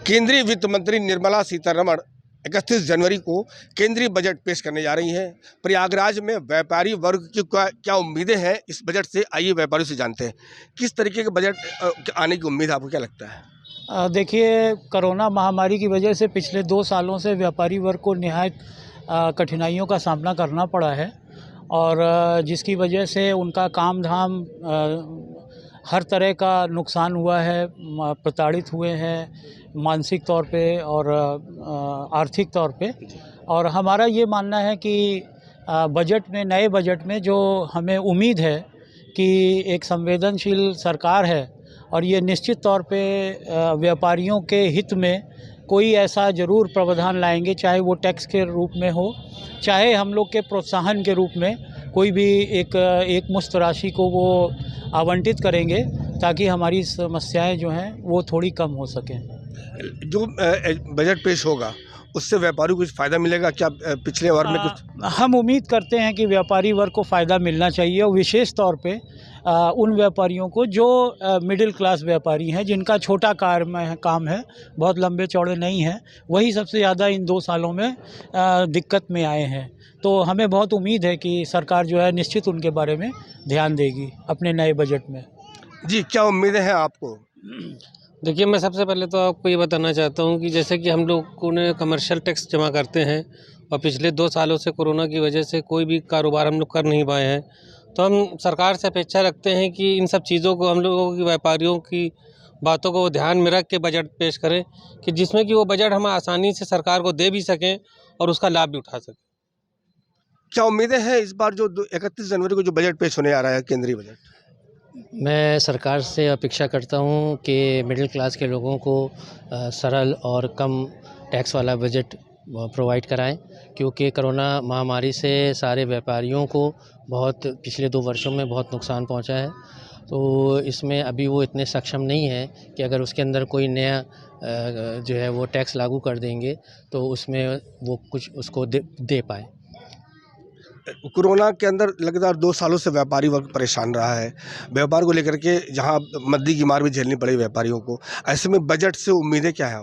केंद्रीय वित्त मंत्री निर्मला सीतारमण 31 जनवरी को केंद्रीय बजट पेश करने जा रही हैं। प्रयागराज में व्यापारी वर्ग की क्या उम्मीदें हैं इस बजट से, आइए व्यापारियों से जानते हैं। किस तरीके के बजट आने की उम्मीद है, आपको क्या लगता है? देखिए, कोरोना महामारी की वजह से पिछले 2 सालों से व्यापारी वर्ग को निहायत कठिनाइयों का सामना करना पड़ा है और जिसकी वजह से उनका काम धाम हर तरह का नुकसान हुआ है, प्रताड़ित हुए हैं मानसिक तौर पे और आर्थिक तौर पे। और हमारा ये मानना है कि बजट में, नए बजट में जो हमें उम्मीद है कि एक संवेदनशील सरकार है और ये निश्चित तौर पे व्यापारियों के हित में कोई ऐसा ज़रूर प्रावधान लाएंगे, चाहे वो टैक्स के रूप में हो, चाहे हम लोग के प्रोत्साहन के रूप में कोई भी एक मुश्त राशि को वो आवंटित करेंगे ताकि हमारी समस्याएं जो हैं वो थोड़ी कम हो सकें। जो बजट पेश होगा उससे व्यापारियों को कुछ फ़ायदा मिलेगा क्या? पिछले वर्ग में कुछ हम उम्मीद करते हैं कि व्यापारी वर्ग को फ़ायदा मिलना चाहिए और विशेष तौर पे उन व्यापारियों को जो मिडिल क्लास व्यापारी हैं, जिनका छोटा काम है, बहुत लंबे चौड़े नहीं हैं, वही सबसे ज़्यादा इन 2 सालों में दिक्कत में आए हैं। तो हमें बहुत उम्मीद है कि सरकार जो है निश्चित उनके बारे में ध्यान देगी अपने नए बजट में। जी, क्या उम्मीदें हैं आपको? देखिए, मैं सबसे पहले तो आपको ये बताना चाहता हूँ कि जैसे कि हम लोगों ने कमर्शियल टैक्स जमा करते हैं और पिछले 2 सालों से कोरोना की वजह से कोई भी कारोबार हम लोग कर नहीं पाए हैं, तो हम सरकार से अपेक्षा रखते हैं कि इन सब चीज़ों को, हम लोगों की व्यापारियों की बातों को ध्यान में रख के बजट पेश करें कि जिसमें कि वो बजट हम आसानी से सरकार को दे भी सकें और उसका लाभ भी उठा सकें। क्या उम्मीदें हैं इस बार जो 31 जनवरी को जो बजट पेश होने आ रहा है, केंद्रीय बजट? मैं सरकार से अपेक्षा करता हूं कि मिडिल क्लास के लोगों को सरल और कम टैक्स वाला बजट प्रोवाइड कराएं, क्योंकि कोरोना महामारी से सारे व्यापारियों को बहुत पिछले 2 वर्षों में बहुत नुकसान पहुंचा है। तो इसमें अभी वो इतने सक्षम नहीं है कि अगर उसके अंदर कोई नया जो है वो टैक्स लागू कर देंगे तो उसमें वो कुछ उसको दे पाए। कोरोना के अंदर लगातार 2 सालों से व्यापारी वर्ग परेशान रहा है, व्यापार को लेकर के, जहां मंदी की मार भी झेलनी पड़ी व्यापारियों को। ऐसे में बजट से उम्मीदें क्या है?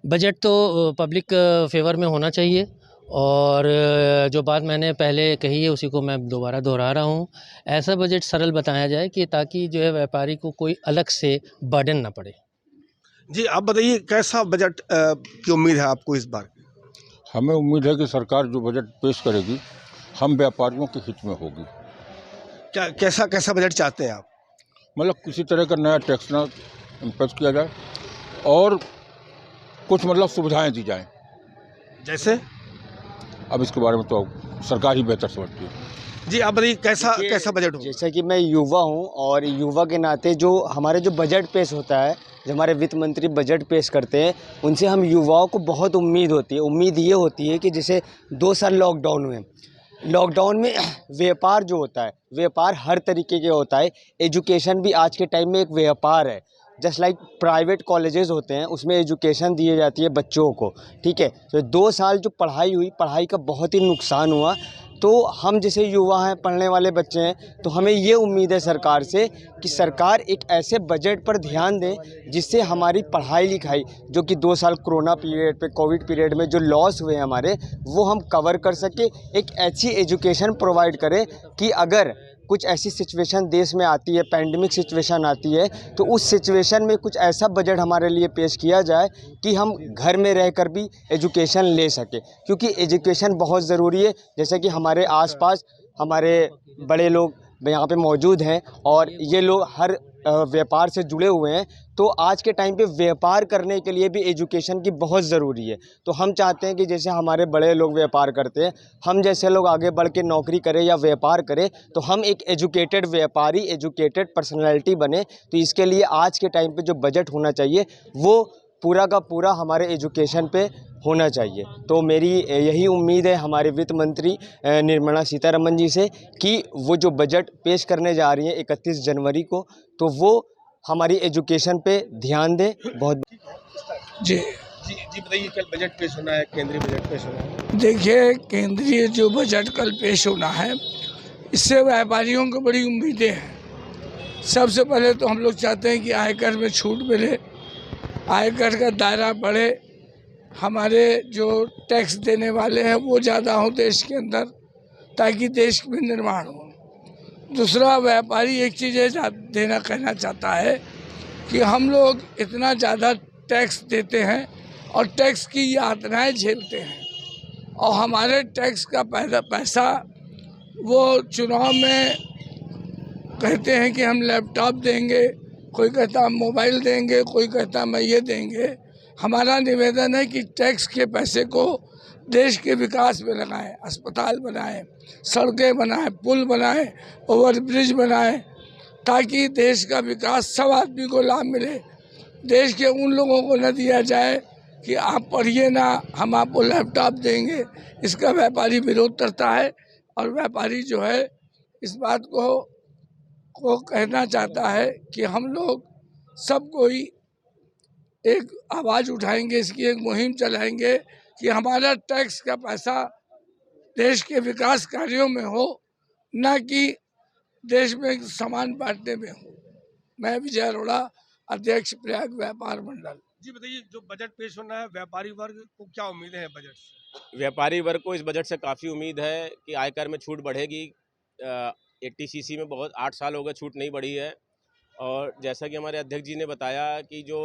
बजट तो पब्लिक फेवर में होना चाहिए और जो बात मैंने पहले कही है उसी को मैं दोबारा दोहरा रहा हूँ। ऐसा बजट सरल बताया जाए कि ताकि जो है व्यापारी को कोई अलग से बर्डन ना पड़े। जी, आप बताइए, कैसा बजट की उम्मीद है आपको इस बार? हमें उम्मीद है कि सरकार जो बजट पेश करेगी हम व्यापारियों के हित में होगी। क्या कैसा बजट चाहते हैं आप? मतलब किसी तरह का नया टैक्स ना इम्पोज किया जाए और कुछ मतलब सुविधाएं दी जाएं। जैसे? अब इसके बारे में तो सरकार ही बेहतर समझती है। जी, आप बताइए, कैसा बजट हो? जैसा कि मैं युवा हूं और युवा के नाते जो हमारे जो बजट पेश होता है, जो हमारे वित्त मंत्री बजट पेश करते हैं, उनसे हम युवाओं को बहुत उम्मीद होती है। उम्मीद ये होती है कि जैसे 2 साल लॉकडाउन हुए, लॉकडाउन में व्यापार जो होता है, व्यापार हर तरीके के होता है। एजुकेशन भी आज के टाइम में एक व्यापार है। जस्ट लाइक प्राइवेट कॉलेजेस होते हैं, उसमें एजुकेशन दी जाती है बच्चों को, ठीक है। तो 2 साल जो पढ़ाई हुई, पढ़ाई का बहुत ही नुकसान हुआ। तो हम जैसे युवा हैं, पढ़ने वाले बच्चे हैं, तो हमें ये उम्मीद है सरकार से कि सरकार एक ऐसे बजट पर ध्यान दे जिससे हमारी पढ़ाई लिखाई, जो कि 2 साल कोरोना पीरियड पे, कोविड पीरियड में जो लॉस हुए हमारे, वो हम कवर कर सके। एक ऐसी एजुकेशन प्रोवाइड करें कि अगर कुछ ऐसी सिचुएशन देश में आती है, पैंडेमिक सिचुएशन आती है, तो उस सिचुएशन में कुछ ऐसा बजट हमारे लिए पेश किया जाए कि हम घर में रहकर भी एजुकेशन ले सकें, क्योंकि एजुकेशन बहुत ज़रूरी है। जैसे कि हमारे आसपास हमारे बड़े लोग यहाँ पे मौजूद हैं और ये लोग हर व्यापार से जुड़े हुए हैं, तो आज के टाइम पे व्यापार करने के लिए भी एजुकेशन की बहुत ज़रूरी है। तो हम चाहते हैं कि जैसे हमारे बड़े लोग व्यापार करते हैं, हम जैसे लोग आगे बढ़ के नौकरी करें या व्यापार करें, तो हम एक एजुकेटेड व्यापारी, एजुकेटेड पर्सनैलिटी बने। तो इसके लिए आज के टाइम पे जो बजट होना चाहिए वो पूरा का पूरा हमारे एजुकेशन पे होना चाहिए। तो मेरी यही उम्मीद है हमारे वित्त मंत्री निर्मला सीतारमण जी से कि वो जो बजट पेश करने जा रही हैं 31 जनवरी को, तो वो हमारी एजुकेशन पे ध्यान दें। बहुत जी बताइए, कल बजट पेश होना है, केंद्रीय बजट पेश होना है। देखिए, केंद्रीय जो बजट कल पेश होना है, इससे व्यापारियों को बड़ी उम्मीदें हैं। सबसे पहले तो हम लोग चाहते हैं कि आयकर में छूट मिले आयकर का दायरा बढ़े, हमारे जो टैक्स देने वाले हैं वो ज़्यादा हों देश के अंदर, ताकि देश में निर्माण हो। दूसरा, व्यापारी एक चीज़ देना कहना चाहता है कि हम लोग इतना ज़्यादा टैक्स देते हैं और टैक्स की यातनाएं झेलते हैं, और हमारे टैक्स का पैसा वो चुनाव में कहते हैं कि हम लैपटॉप देंगे, कोई कहता हम मोबाइल देंगे, कोई कहता मैं ये देंगे। हमारा निवेदन है कि टैक्स के पैसे को देश के विकास में लगाएं, अस्पताल बनाएं, सड़कें बनाएं, पुल बनाएं, ओवरब्रिज बनाएं, ताकि देश का विकास सब आदमी को लाभ मिले। देश के उन लोगों को न दिया जाए कि आप पढ़िए ना, हम आपको लैपटॉप देंगे। इसका व्यापारी विरोध करता है, और व्यापारी जो है इस बात को कहना चाहता है कि हम लोग सब कोई एक आवाज़ उठाएंगे, इसकी एक मुहिम चलाएंगे कि हमारा टैक्स का पैसा देश के विकास कार्यों में हो, न कि देश में सामान बांटने में हो। मैं विजय अरोड़ा, अध्यक्ष प्रयाग व्यापार मंडल। जी बताइए, जो बजट पेश होना है, व्यापारी वर्ग को क्या उम्मीदें हैं बजट से? व्यापारी वर्ग को इस बजट से काफ़ी उम्मीद है कि आयकर में छूट बढ़ेगी। 80cc में बहुत 8 साल हो गए छूट नहीं बढ़ी है, और जैसा कि हमारे अध्यक्ष जी ने बताया कि जो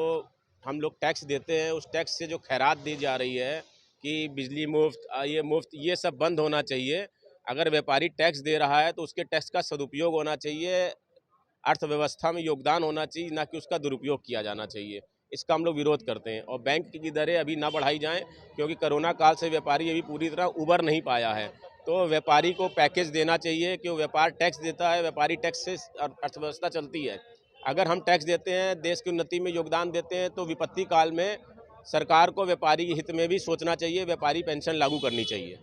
हम लोग टैक्स देते हैं, उस टैक्स से जो खैरात दी जा रही है कि बिजली मुफ्त, ये मुफ्त, ये सब बंद होना चाहिए। अगर व्यापारी टैक्स दे रहा है तो उसके टैक्स का सदुपयोग होना चाहिए, अर्थव्यवस्था में योगदान होना चाहिए, ना कि उसका दुरुपयोग किया जाना चाहिए। इसका हम लोग विरोध करते हैं, और बैंक की दरें अभी ना बढ़ाई जाएं, क्योंकि कोरोना काल से व्यापारी अभी पूरी तरह उबर नहीं पाया है। तो व्यापारी को पैकेज देना चाहिए कि वो व्यापार टैक्स देता है, व्यापारी टैक्स से अर्थव्यवस्था चलती है। अगर हम टैक्स देते हैं, देश की उन्नति में योगदान देते हैं, तो विपत्ति काल में सरकार को व्यापारी के हित में भी सोचना चाहिए, व्यापारी पेंशन लागू करनी चाहिए।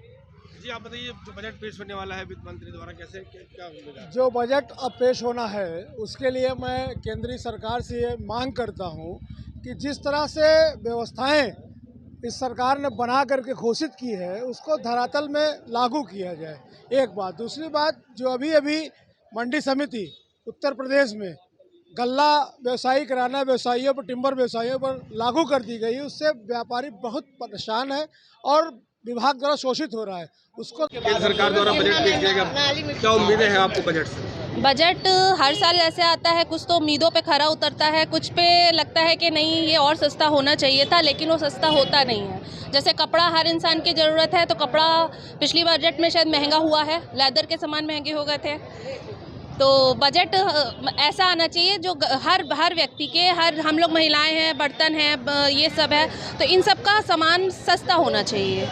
जी आप बताइए, जो बजट पेश होने वाला है वित्त मंत्री द्वारा, कैसे क्या उम्मीद है? जो बजट अब पेश होना है उसके लिए मैं केंद्रीय सरकार से ये मांग करता हूँ कि जिस तरह से व्यवस्थाएं इस सरकार ने बना करके घोषित की है, उसको धरातल में लागू किया जाए, एक बात। दूसरी बात, जो अभी मंडी समिति उत्तर प्रदेश में गल्ला व्यवसायी, किराना व्यवसायियों पर, टिम्बर व्यवसायियों पर लागू कर दी गई, उससे व्यापारी बहुत परेशान है और विभाग द्वारा शोषित हो रहा है। उसको केंद्र सरकार द्वारा बजट पेश किया गया, क्या उम्मीदें हैं आपको बजट से? बजट हर साल ऐसे आता है, कुछ तो उम्मीदों पे खरा उतरता है, कुछ पे लगता है कि नहीं ये और सस्ता होना चाहिए था, लेकिन वो सस्ता होता नहीं है। जैसे कपड़ा हर इंसान की ज़रूरत है, तो कपड़ा पिछली बजट में शायद महंगा हुआ है, लेदर के सामान महंगे हो गए थे। तो बजट ऐसा आना चाहिए जो हर व्यक्ति के, हम लोग महिलाएं हैं, बर्तन हैं, ये सब है, तो इन सब का सामान सस्ता होना चाहिए।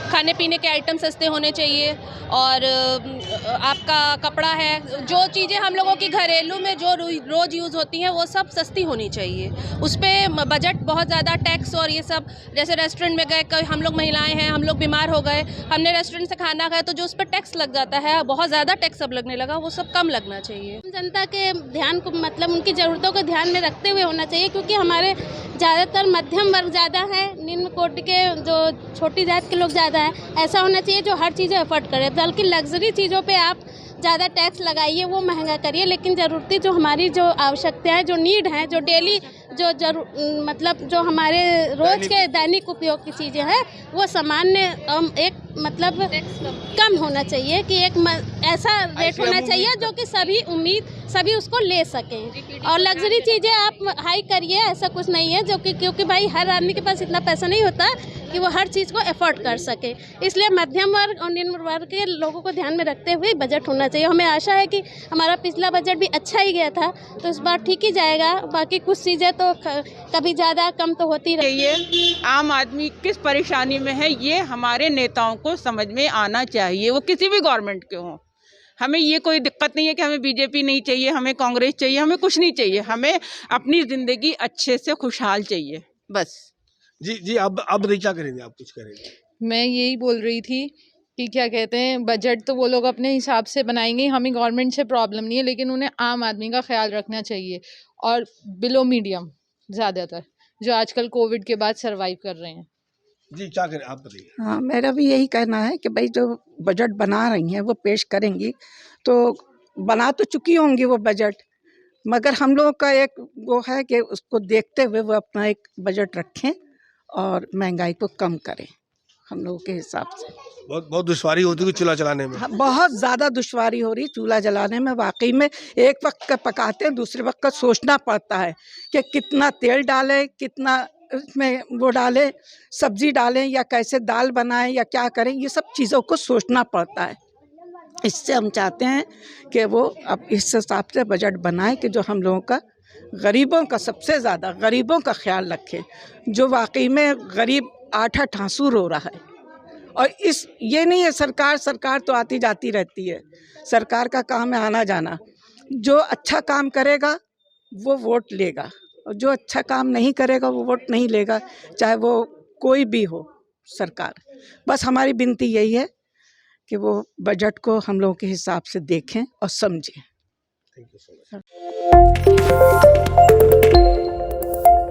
खाने पीने के आइटम सस्ते होने चाहिए, और आपका कपड़ा है, जो चीज़ें हम लोगों की घरेलू में जो रोज़ यूज़ होती हैं वो सब सस्ती होनी चाहिए। उस पर बजट बहुत ज़्यादा टैक्स और ये सब, जैसे रेस्टोरेंट में गए, हम लोग महिलाएं हैं, हम लोग बीमार हो गए, हमने रेस्टोरेंट से खाना खाया, तो जो उस पर टैक्स लग जाता है, बहुत ज़्यादा टैक्स अब लगने लगा, वो सब कम लगना चाहिए। जनता के ध्यान को, मतलब उनकी ज़रूरतों को ध्यान में रखते हुए होना चाहिए, क्योंकि हमारे ज़्यादातर मध्यम वर्ग ज़्यादा है, निम्न कोटि के जो छोटी जात के लोग ज़्यादा है। ऐसा होना चाहिए जो हर चीज़ें अफोर्ड करे, बल्कि लग्जरी चीज़ों पे आप ज़्यादा टैक्स लगाइए, वो महंगा करिए, लेकिन ज़रूरती जो हमारी जो आवश्यकताएं, जो नीड हैं, जो डेली मतलब जो हमारे रोज़ के दैनिक उपयोग की चीज़ें हैं, वो सामान्य एक मतलब कम होना चाहिए, कि एक ऐसा रेट होना चाहिए जो कि सभी उसको ले सकें। और लग्जरी चीज़ें आप हाई करिए, ऐसा कुछ नहीं है, जो कि क्योंकि भाई हर आदमी के पास इतना पैसा नहीं होता कि वो हर चीज़ को अफोर्ड कर सके। इसलिए मध्यम वर्ग और निम्न वर्ग के लोगों को ध्यान में रखते हुए बजट होना चाहिए। हमें आशा है कि हमारा पिछला बजट भी अच्छा ही गया था, तो इस बार ठीक ही जाएगा। बाकी कुछ चीज़ें तो कभी ज़्यादा कम तो होती रही है। आम आदमी किस परेशानी में है, ये हमारे नेताओं को समझ में आना चाहिए, वो किसी भी गवर्नमेंट के हों। हमें ये कोई दिक्कत नहीं है कि हमें बीजेपी नहीं चाहिए, हमें कांग्रेस चाहिए, हमें कुछ नहीं चाहिए, हमें अपनी ज़िंदगी अच्छे से खुशहाल चाहिए, बस। जी अब बताइए, क्या करेंगे आप? कुछ करेंगे? मैं यही बोल रही थी कि क्या कहते हैं, बजट तो वो लोग अपने हिसाब से बनाएंगे, हमें गवर्नमेंट से प्रॉब्लम नहीं है, लेकिन उन्हें आम आदमी का ख्याल रखना चाहिए, और बिलो मीडियम ज़्यादातर, जो आजकल कोविड के बाद सरवाइव कर रहे हैं। जी क्या करें, आप बताइए। हाँ, मेरा भी यही कहना है कि भाई जो बजट बना रही हैं वो पेश करेंगी, तो बना तो चुकी होंगी वो बजट, मगर हम लोगों का एक वो है कि उसको देखते हुए वो अपना एक बजट रखें और महंगाई को कम करें हम लोगों के हिसाब से। बहुत दुश्वारी होती है चूल्हा चलाने में। हाँ, बहुत ज़्यादा दुश्वारी हो रही चूल्हा जलाने में। वाकई में एक वक्त का पकाते हैं, दूसरे वक्त का सोचना पड़ता है कि कितना तेल डालें, कितना उसमें वो डालें, सब्जी डालें या कैसे दाल बनाएं या क्या करें, ये सब चीज़ों को सोचना पड़ता है। इससे हम चाहते हैं कि वो अब इस हिसाब से बजट बनाएं कि जो हम लोगों का गरीबों का, सबसे ज़्यादा गरीबों का ख्याल रखें, जो वाकई में गरीब आठा ठांसू रो रहा है। और ये नहीं है सरकार तो आती जाती रहती है, सरकार का काम है आना जाना। जो अच्छा काम करेगा वो वोट लेगा और जो अच्छा काम नहीं करेगा वो वोट नहीं लेगा, चाहे वो कोई भी हो सरकार। बस हमारी विनती यही है कि वो बजट को हम लोगों के हिसाब से देखें और समझें। Thank you so much.